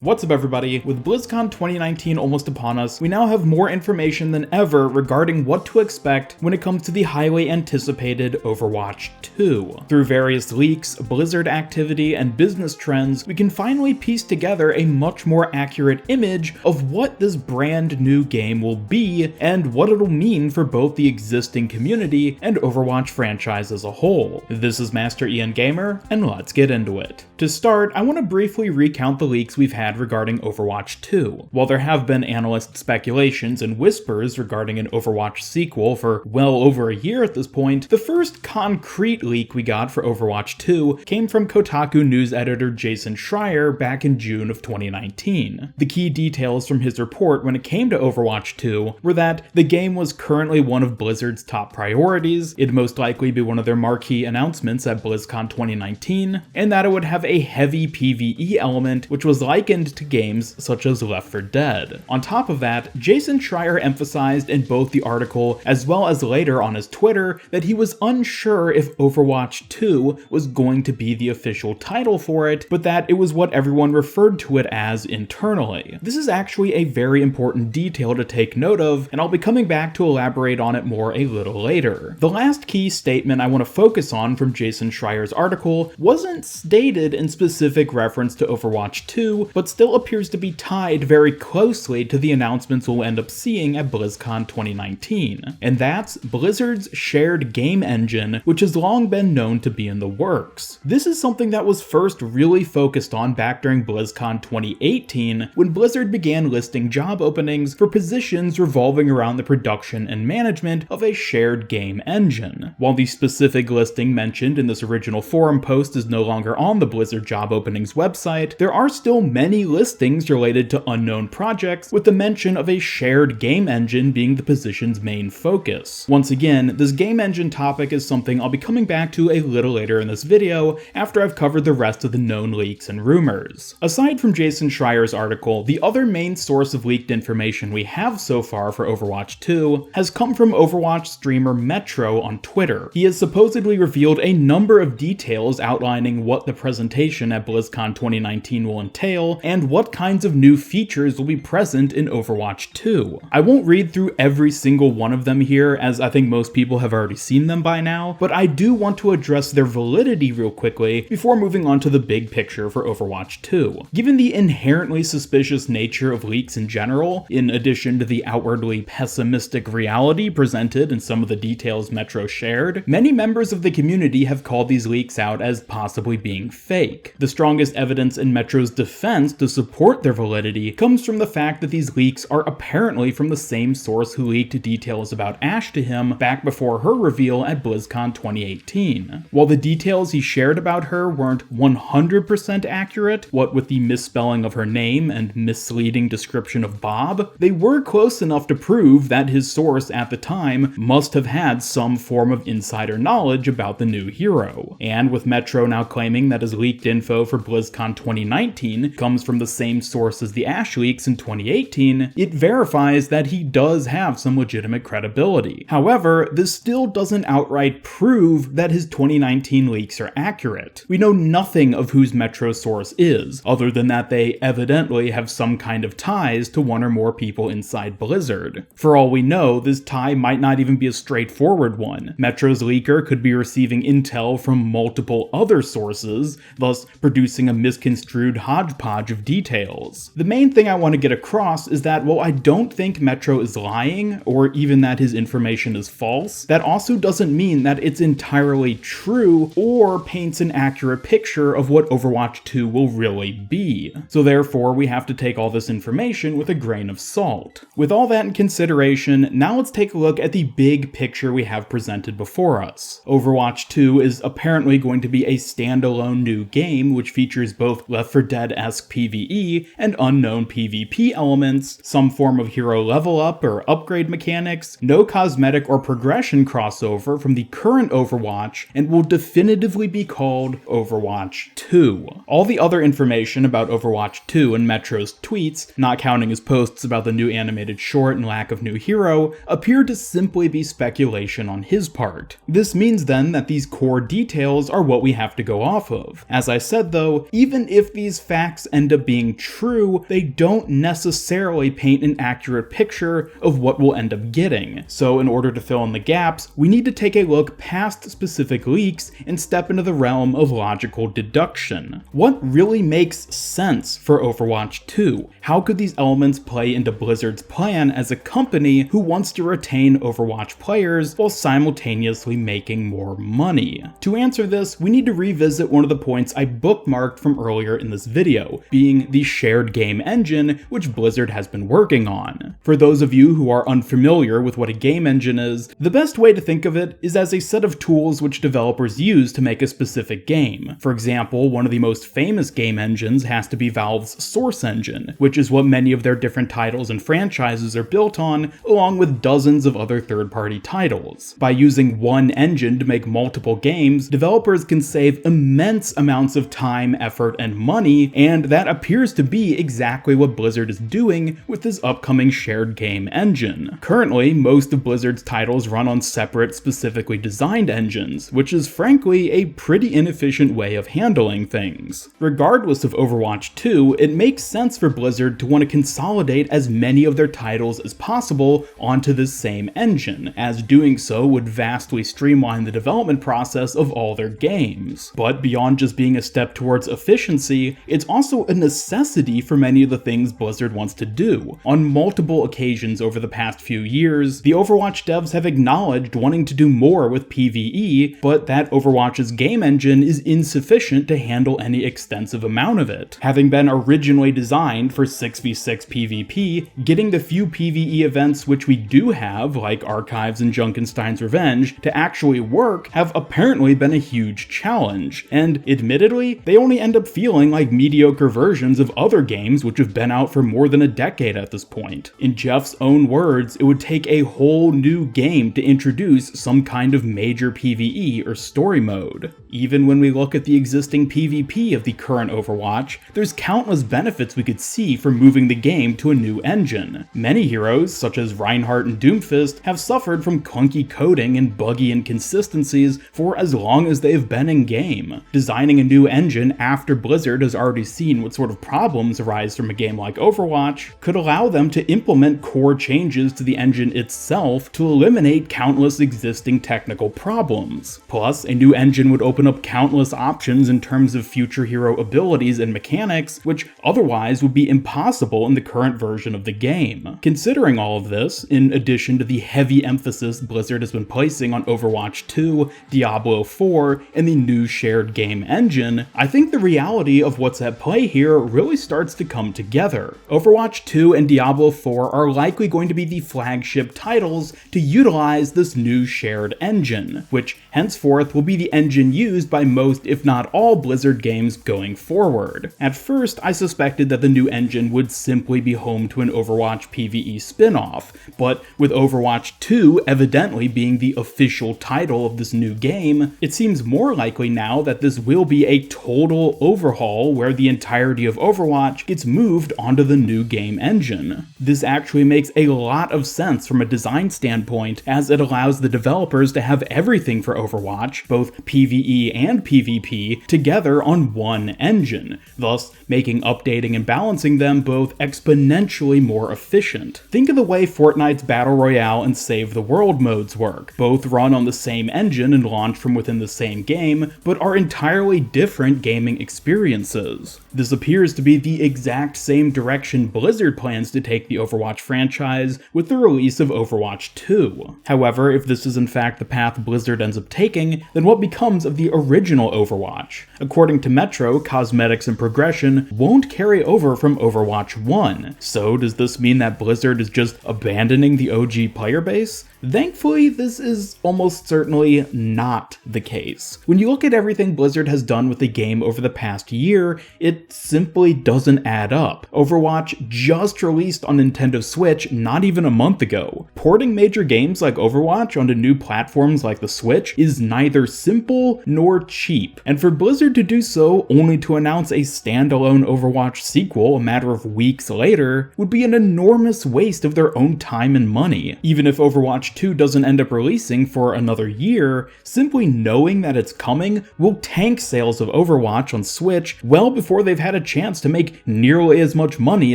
What's up everybody? With Blizzcon 2019 almost upon us, we now have more information than ever regarding what to expect when it comes to the highly anticipated Overwatch 2. Through various leaks, Blizzard activity, and business trends, we can finally piece together a much more accurate image of what this brand new game will be and what it'll mean for both the existing community and Overwatch franchise as a whole. This is Master Ian Gamer, and let's get into it. To start, I want to briefly recount the leaks we've had regarding Overwatch 2. While there have been analyst speculations and whispers regarding an Overwatch sequel for well over a year at this point, the first concrete leak we got for Overwatch 2 came from Kotaku news editor Jason Schreyer back in June of 2019. The key details from his report when it came to Overwatch 2 were that the game was currently one of Blizzard's top priorities, it'd most likely be one of their marquee announcements at BlizzCon 2019, and that it would have a heavy PvE element which was likened to games such as Left 4 Dead. On top of that, Jason Schreyer emphasized in both the article as well as later on his Twitter that he was unsure if Overwatch 2 was going to be the official title for it, but that it was what everyone referred to it as internally. This is actually a very important detail to take note of, and I'll be coming back to elaborate on it more a little later. The last key statement I want to focus on from Jason Schreier's article wasn't stated in specific reference to Overwatch 2, but still appears to be tied very closely to the announcements we'll end up seeing at BlizzCon 2019. And that's Blizzard's shared game engine, which has long been known to be in the works. This is something that was first really focused on back during BlizzCon 2018, when Blizzard began listing job openings for positions revolving around the production and management of a shared game engine. While the specific listing mentioned in this original forum post is no longer on the Blizzard job openings website, there are still many listings related to unknown projects, with the mention of a shared game engine being the position's main focus. Once again, this game engine topic is something I'll be coming back to a little later in this video after I've covered the rest of the known leaks and rumors. Aside from Jason Schreier's article, the other main source of leaked information we have so far for Overwatch 2 has come from Overwatch streamer Metro on Twitter. He has supposedly revealed a number of details outlining what the presentation at BlizzCon 2019 will entail, and what kinds of new features will be present in Overwatch 2. I won't read through every single one of them here, as I think most people have already seen them by now, but I do want to address their validity real quickly before moving on to the big picture for Overwatch 2. Given the inherently suspicious nature of leaks in general, in addition to the outwardly pessimistic reality presented in some of the details Metro shared, many members of the community have called these leaks out as possibly being fake. The strongest evidence in Metro's defense to support their validity comes from the fact that these leaks are apparently from the same source who leaked details about Ashe to him back before her reveal at BlizzCon 2018. While the details he shared about her weren't 100% accurate, what with the misspelling of her name and misleading description of Bob, they were close enough to prove that his source at the time must have had some form of insider knowledge about the new hero. And with Metro now claiming that his leaked info for BlizzCon 2019 comes from the same source as the Ashe leaks in 2018, it verifies that he does have some legitimate credibility. However, this still doesn't outright prove that his 2019 leaks are accurate. We know nothing of whose Metro source is, other than that they evidently have some kind of ties to one or more people inside Blizzard. For all we know, this tie might not even be a straightforward one. Metro's leaker could be receiving intel from multiple other sources, thus producing a misconstrued hodgepodge of details. The main thing I want to get across is that while I don't think Metro is lying, or even that his information is false, that also doesn't mean that it's entirely true or paints an accurate picture of what Overwatch 2 will really be. So therefore, we have to take all this information with a grain of salt. With all that in consideration, now let's take a look at the big picture we have presented before us. Overwatch 2 is apparently going to be a standalone new game which features both Left 4 Dead-esque PvE and unknown PvP elements, some form of hero level up or upgrade mechanics, no cosmetic or progression crossover from the current Overwatch, and will definitively be called Overwatch 2. All the other information about Overwatch 2 in Metro's tweets, not counting his posts about the new animated short and lack of new hero, appear to simply be speculation on his part. This means then that these core details are what we have to go off of. As I said though, even if these facts end end up being true, they don't necessarily paint an accurate picture of what we'll end up getting. So in order to fill in the gaps, we need to take a look past specific leaks and step into the realm of logical deduction. What really makes sense for Overwatch 2? How could these elements play into Blizzard's plan as a company who wants to retain Overwatch players while simultaneously making more money? To answer this, we need to revisit one of the points I bookmarked from earlier in this video, being the shared game engine which Blizzard has been working on. For those of you who are unfamiliar with what a game engine is, the best way to think of it is as a set of tools which developers use to make a specific game. For example, one of the most famous game engines has to be Valve's Source engine, which is what many of their different titles and franchises are built on, along with dozens of other third-party titles. By using one engine to make multiple games, developers can save immense amounts of time, effort, and money, and that appears to be exactly what Blizzard is doing with this upcoming shared game engine. Currently, most of Blizzard's titles run on separate, specifically designed engines, which is frankly a pretty inefficient way of handling things. Regardless of Overwatch 2, it makes sense for Blizzard to want to consolidate as many of their titles as possible onto this same engine, as doing so would vastly streamline the development process of all their games. But beyond just being a step towards efficiency, it's also a necessity for many of the things Blizzard wants to do. On multiple occasions over the past few years, the Overwatch devs have acknowledged wanting to do more with PvE, but that Overwatch's game engine is insufficient to handle any extensive amount of it. Having been originally designed for 6v6 PvP, getting the few PvE events which we do have, like Archives and Junkenstein's Revenge, to actually work have apparently been a huge challenge, and admittedly, they only end up feeling like mediocre versions of other games which have been out for more than a decade at this point. In Jeff's own words, it would take a whole new game to introduce some kind of major PvE or story mode. Even when we look at the existing PvP of the current Overwatch, there's countless benefits we could see from moving the game to a new engine. Many heroes, such as Reinhardt and Doomfist, have suffered from clunky coding and buggy inconsistencies for as long as they've been in-game. Designing a new engine after Blizzard has already seen what sort of problems arise from a game like Overwatch could allow them to implement core changes to the engine itself to eliminate countless existing technical problems. Plus, a new engine would open up countless options in terms of future hero abilities and mechanics, which otherwise would be impossible in the current version of the game. Considering all of this, in addition to the heavy emphasis Blizzard has been placing on Overwatch 2, Diablo 4, and the new shared game engine, I think the reality of what's at play here really starts to come together. Overwatch 2 and Diablo 4 are likely going to be the flagship titles to utilize this new shared engine, which henceforth will be the engine used by most, if not all, Blizzard games going forward. At first, I suspected that the new engine would simply be home to an Overwatch PvE spin-off, but with Overwatch 2 evidently being the official title of this new game, it seems more likely now that this will be a total overhaul where the entirety of Overwatch gets moved onto the new game engine. This actually makes a lot of sense from a design standpoint, as it allows the developers to have everything for Overwatch, both PvE and PvP, together on one engine, thus making updating and balancing them both exponentially more efficient. Think of the way Fortnite's Battle Royale and Save the World modes work. Both run on the same engine and launch from within the same game, but are entirely different gaming experiences. This appears to be the exact same direction Blizzard plans to take the Overwatch franchise with the release of Overwatch 2. However, if this is in fact the path Blizzard ends up taking, then what becomes of the original Overwatch? According to Metro, cosmetics and progression won't carry over from Overwatch 1. So does this mean that Blizzard is just abandoning the OG player base? Thankfully, this is almost certainly not the case. When you look at everything Blizzard has done with the game over the past year, it simply doesn't add up. Overwatch just released on Nintendo Switch not even a month ago. Porting major games like Overwatch onto new platforms like the Switch is neither simple nor cheap, and for Blizzard to do so only to announce a standalone Overwatch sequel a matter of weeks later would be an enormous waste of their own time and money. Even if Overwatch 2 doesn't end up releasing for another year, simply knowing that it's coming will tank sales of Overwatch on Switch well before they've had a chance to make nearly as much money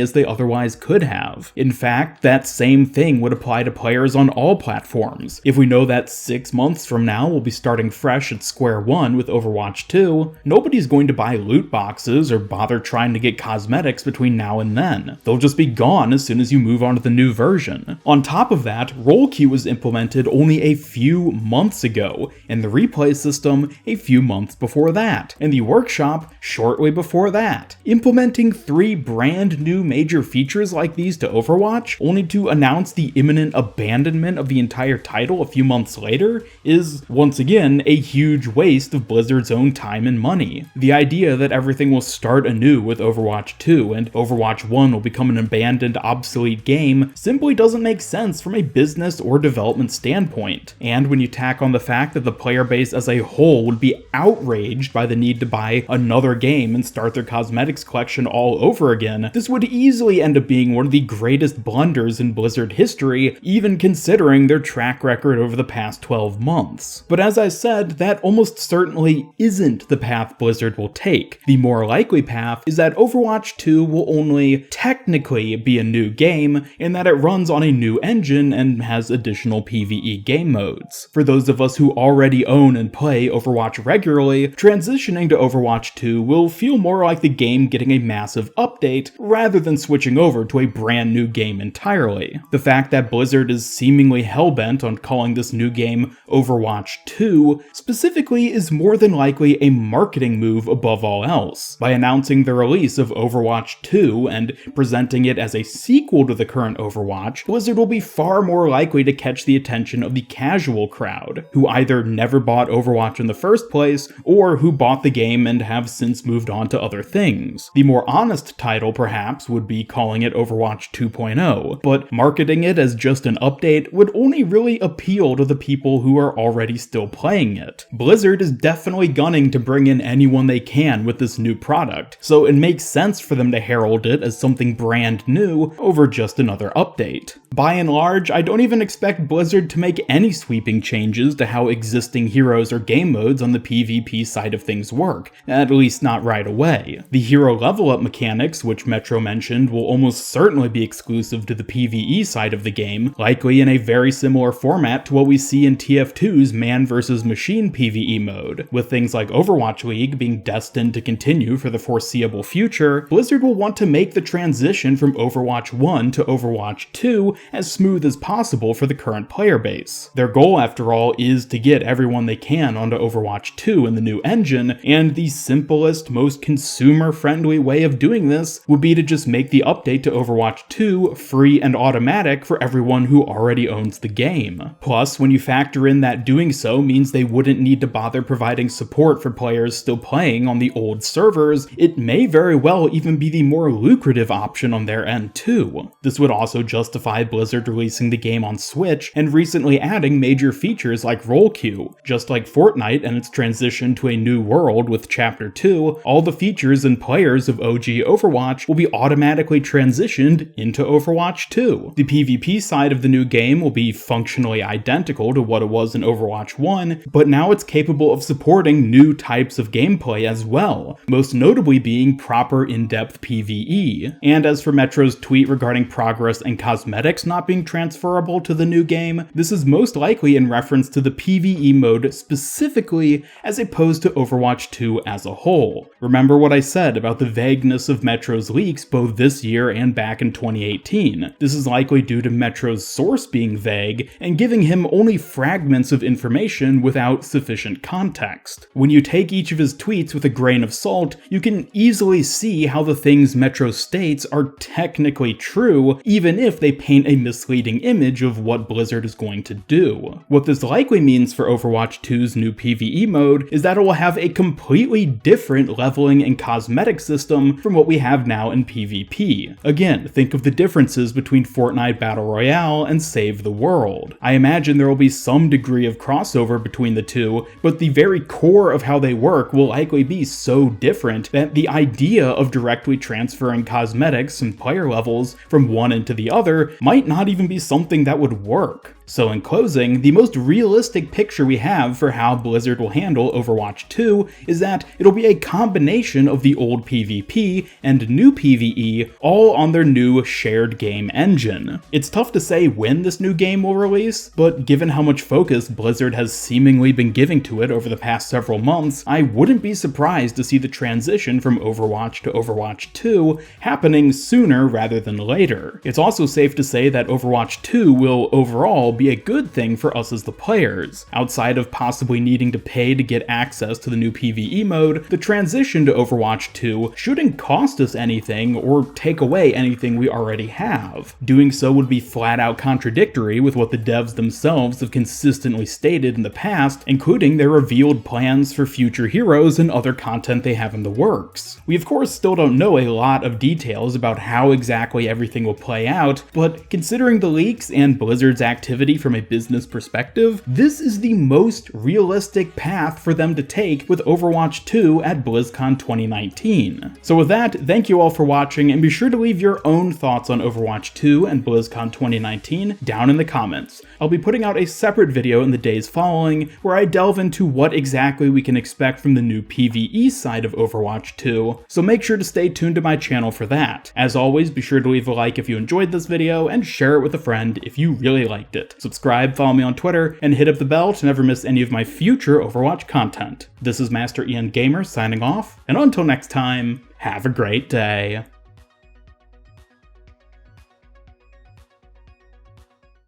as they otherwise could have. In fact, that same thing would apply to players on all platforms. If we know that 6 months from now we'll be starting fresh at square one with Overwatch 2, nobody's going to buy loot boxes or bother trying to get cosmetics between now and then. They'll just be gone as soon as you move on to the new version. On top of that, role queue was implemented only a few months ago, and the replay system a few months before that, and the workshop shortly before that. Implementing 3 brand new major features like these to Overwatch, only to announce the imminent abandonment of the entire title a few months later, is, once again, a huge waste of Blizzard's own time and money. The idea that everything will start anew with Overwatch 2 and Overwatch 1 will become an abandoned, obsolete game simply doesn't make sense from a business or development standpoint. And when you tack on the fact that the player base as a whole would be outraged by the need to buy another game and start their cosmetics collection all over again, this would easily end up being one of the greatest blunders in Blizzard history, even considering their track record over the past 12 months. But as I said, that almost certainly isn't the path Blizzard will take. The more likely path is that Overwatch 2 will only technically be a new game, in that it runs on a new engine and has additional PvE game modes. For those of us who already own and play Overwatch regularly, transitioning to Overwatch 2 will feel more like the game getting a massive update rather than switching over to a brand new game entirely. The fact that Blizzard is seemingly hellbent on calling this new game Overwatch 2 specifically is more than likely a marketing move above all else. By announcing the release of Overwatch 2 and presenting it as a sequel to the current Overwatch, Blizzard will be far more likely to catch the attention of the casual crowd, who either never bought Overwatch in the first place, or who bought the game and have since moved on to other things. The more honest title, perhaps, would be calling it Overwatch 2.0, but marketing it as just an update would only really appeal to the people who are already still playing it. Blizzard is definitely gunning to bring in anyone they can with this new product, so it makes sense for them to herald it as something brand new over just another update. By and large, I don't even expect Blizzard to make any sweeping changes to how existing heroes or game modes on the PvP side of things work, at least not right away. The hero level up mechanics, which Metro mentioned, will almost certainly be exclusive to the PvE side of the game, likely in a very similar format to what we see in TF2's man vs. machine PvE mode. With things like Overwatch League being destined to continue for the foreseeable future, Blizzard will want to make the transition from Overwatch 1 to Overwatch 2 as smooth as possible for the current player base. Their goal, after all, is to get everyone they can onto Overwatch 2 in the new engine, and the simplest, most consumer-friendly way of doing this would be to just make the update to Overwatch 2 free and automatic for everyone who already owns the game. Plus, when you factor in that doing so means they wouldn't need to bother providing support for players still playing on the old servers, it may very well even be the more lucrative option on their end too. This would also justify Blizzard releasing the game on Switch and recently adding major features like role queue. Just like Fortnite and its transition to a new world with Chapter 2, all the features and players of OG Overwatch will be automatically transitioned into Overwatch 2. The PvP side of the new game will be functionally identical to what it was in Overwatch 1, but now it's capable of supporting new types of gameplay as well, most notably being proper in-depth PvE. And as for Metro's tweet regarding progress and cosmetics not being transferable to the new game, this is most likely in reference to the PvE mode specifically, as opposed to Overwatch 2 as a whole. Remember what I said about the vagueness of Metro's leaks both this year and back in 2018. This is likely due to Metro's source being vague and giving him only fragments of information without sufficient context. When you take each of his tweets with a grain of salt, you can easily see how the things Metro states are technically true, even if they paint a misleading image of what Blizzard is going to do. What this likely means for Overwatch 2's new PvE mode is that it will have a completely different leveling and cosmetic system from what we have now in PvP. Again, think of the differences between Fortnite Battle Royale and Save the World. I imagine there will be some degree of crossover between the two, but the very core of how they work will likely be so different that the idea of directly transferring cosmetics and player levels from one into the other might not even be something that would work. So in closing, the most realistic picture we have for how Blizzard will handle Overwatch 2 is that it'll be a combination of the old PvP and new PvE, all on their new shared game engine. It's tough to say when this new game will release, but given how much focus Blizzard has seemingly been giving to it over the past several months, I wouldn't be surprised to see the transition from Overwatch to Overwatch 2 happening sooner rather than later. It's also safe to say that Overwatch 2 will overall be a good thing for us as the players. Outside of possibly needing to pay to get access to the new PvE mode, the transition to Overwatch 2 shouldn't cost us anything or take away anything we already have. Doing so would be flat out contradictory with what the devs themselves have consistently stated in the past, including their revealed plans for future heroes and other content they have in the works. We of course still don't know a lot of details about how exactly everything will play out, but considering the leaks and Blizzard's activity from a business perspective, this is the most realistic path for them to take with Overwatch 2 at BlizzCon 2019. So with that, thank you all for watching, and be sure to leave your own thoughts on Overwatch 2 and BlizzCon 2019 down in the comments. I'll be putting out a separate video in the days following where I delve into what exactly we can expect from the new PvE side of Overwatch 2, so make sure to stay tuned to my channel for that. As always, be sure to leave a like if you enjoyed this video, and share it with a friend if you really liked it. Subscribe, follow me on Twitter, and hit up the bell to never miss any of my future Overwatch content. This is Master Ian Gamer signing off, and until next time, have a great day.